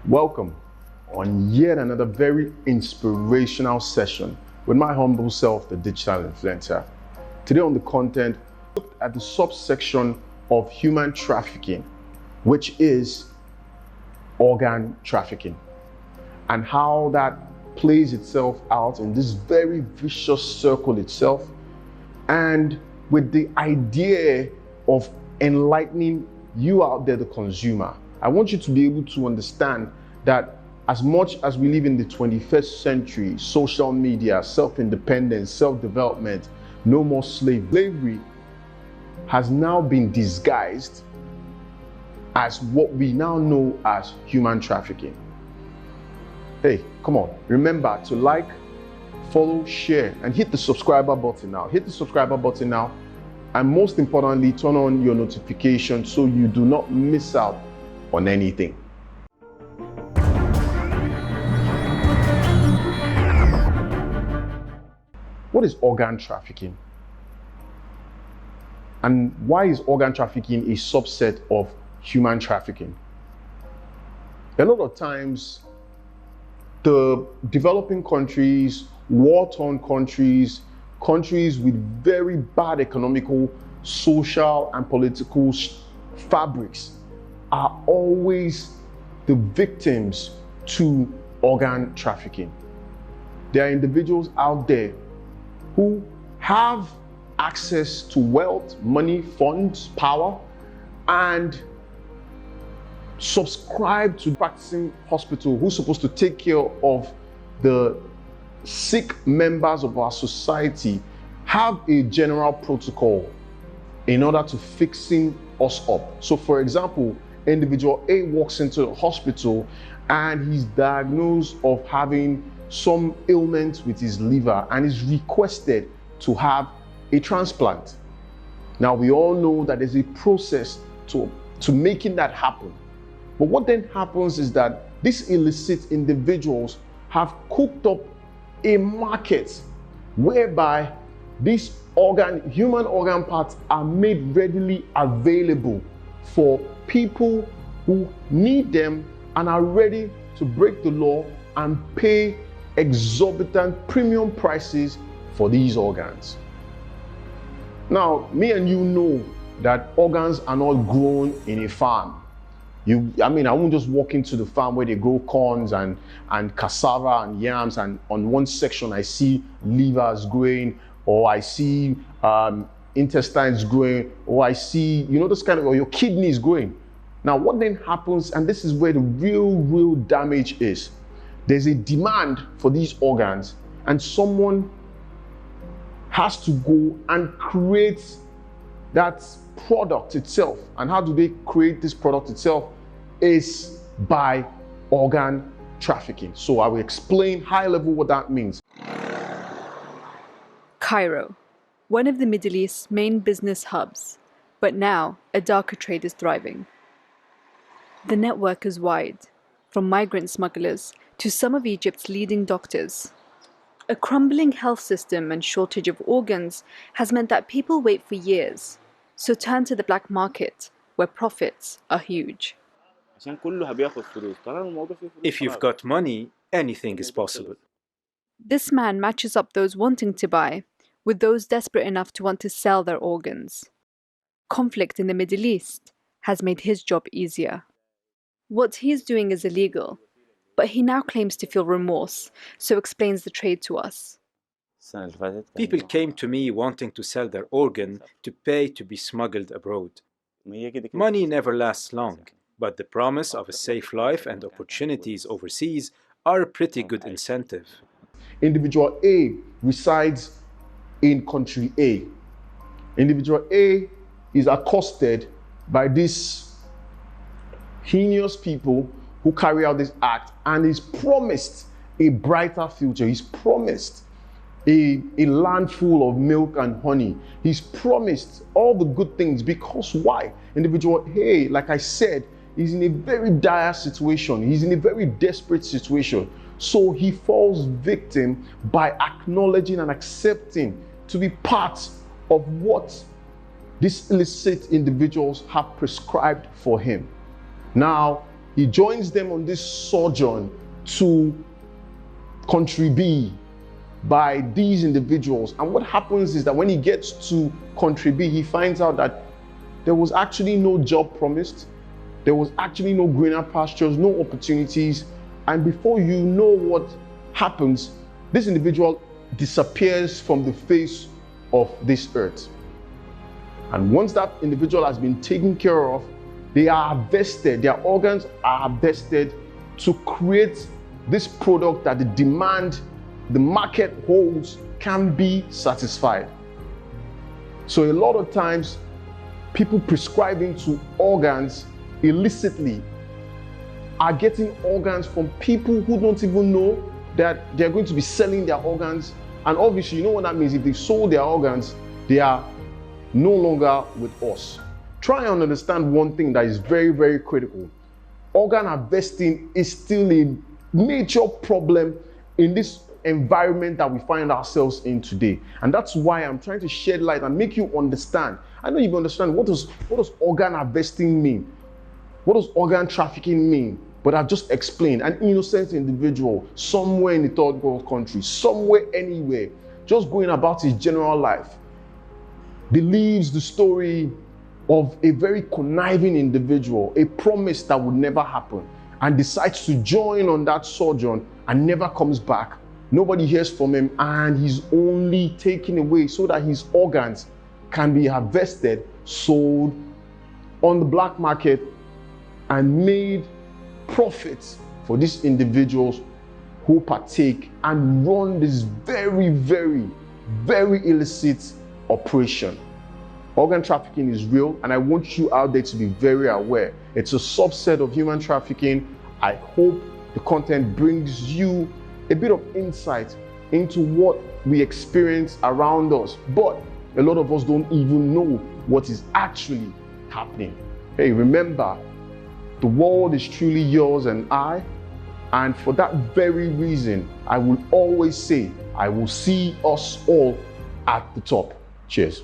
Welcome on yet another very inspirational session with my humble self, the digital influencer. Today on the content, we looked at the subsection of human trafficking, which is organ trafficking, and how that plays itself out in this very vicious circle itself, and with the idea of enlightening you out there, the consumer. I want you to be able to understand that as much as we live in the 21st century, social media, self-independence, self-development, no more slavery has now been disguised as what we now know as human trafficking. Hey, come on, remember to like, follow, share, and hit the subscriber button now. Hit the subscriber button now, and most importantly, turn on your notifications so you do not miss out on anything. What is organ trafficking? And why is organ trafficking a subset of human trafficking? A lot of times, the developing countries, war-torn countries, countries with very bad economical, social, and political fabrics are always the victims to organ trafficking. There are individuals out there who have access to wealth, money, funds, power, and subscribe to practicing hospital who's supposed to take care of the sick members of our society, have a general protocol in order to fixing us up. So for example, individual A walks into the hospital and he's diagnosed of having some ailment with his liver and is requested to have a transplant. Now we all know that there's a process to making that happen. But what then happens is that these illicit individuals have cooked up a market whereby these human organ parts are made readily available for people who need them and are ready to break the law and pay exorbitant premium prices for these organs. Now, me and you know that organs are not grown in a farm. I won't just walk into the farm where they grow corns and cassava and yams, and on one section I see livers growing, or I see intestines growing, or I see, this kind of, or your kidneys growing. Now, what then happens, and this is where the real damage is, there's a demand for these organs, and someone has to go and create that product itself. And how do they create this product itself? Is by organ trafficking. So I will explain high level what that means. Cairo, one of the Middle East's main business hubs, but now a darker trade is thriving. The network is wide, from migrant smugglers to some of Egypt's leading doctors. A crumbling health system and shortage of organs has meant that people wait for years, so turn to the black market, where profits are huge. If you've got money, anything is possible. This man matches up those wanting to buy with those desperate enough to want to sell their organs. Conflict in the Middle East has made his job easier. What he's doing is illegal, but he now claims to feel remorse, so explains the trade to us. People came to me wanting to sell their organ to pay to be smuggled abroad. Money never lasts long, but the promise of a safe life and opportunities overseas are a pretty good incentive. Individual A resides in country A. Individual A is accosted by these heinous people who carry out this act and is promised a brighter future. He's promised a land full of milk and honey. He's promised all the good things, because why? Individual A, like I said, is in a very dire situation. He's in a very desperate situation. So he falls victim by acknowledging and accepting to be part of what these illicit individuals have prescribed for him. Now, He joins them on this sojourn to country B by these individuals. And what happens is that when he gets to country B, he finds out that there was actually no job promised. There was actually no greener pastures, no opportunities. And before you know what happens, this individual disappears from the face of this earth. And once that individual has been taken care of, they are harvested, their organs are harvested to create this product that the demand the market holds can be satisfied. So a lot of times, people prescribing to organs illicitly are getting organs from people who don't even know that they're going to be selling their organs. And obviously, you know what that means. If they sold their organs, they are no longer with us. Try and understand one thing that is very, very critical. Organ harvesting is still a major problem in this environment that we find ourselves in today. And that's why I'm trying to shed light and make you understand. I know you understand what does organ harvesting mean? What does organ trafficking mean? But I've just explained, an innocent individual somewhere in the third world country, somewhere, anywhere, just going about his general life, believes the story of a very conniving individual, a promise that would never happen, and decides to join on that sojourn and never comes back. Nobody hears from him, and he's only taken away so that his organs can be harvested, sold on the black market, and made profits for these individuals who partake and run this very, very, very illicit operation. Organ trafficking is real, and I want you out there to be very aware. It's a subset of human trafficking. I hope the content brings you a bit of insight into what we experience around us, but a lot of us don't even know what is actually happening. Hey, remember, the world is truly yours and I, and for that very reason, I will always say, I will see us all at the top. Cheers.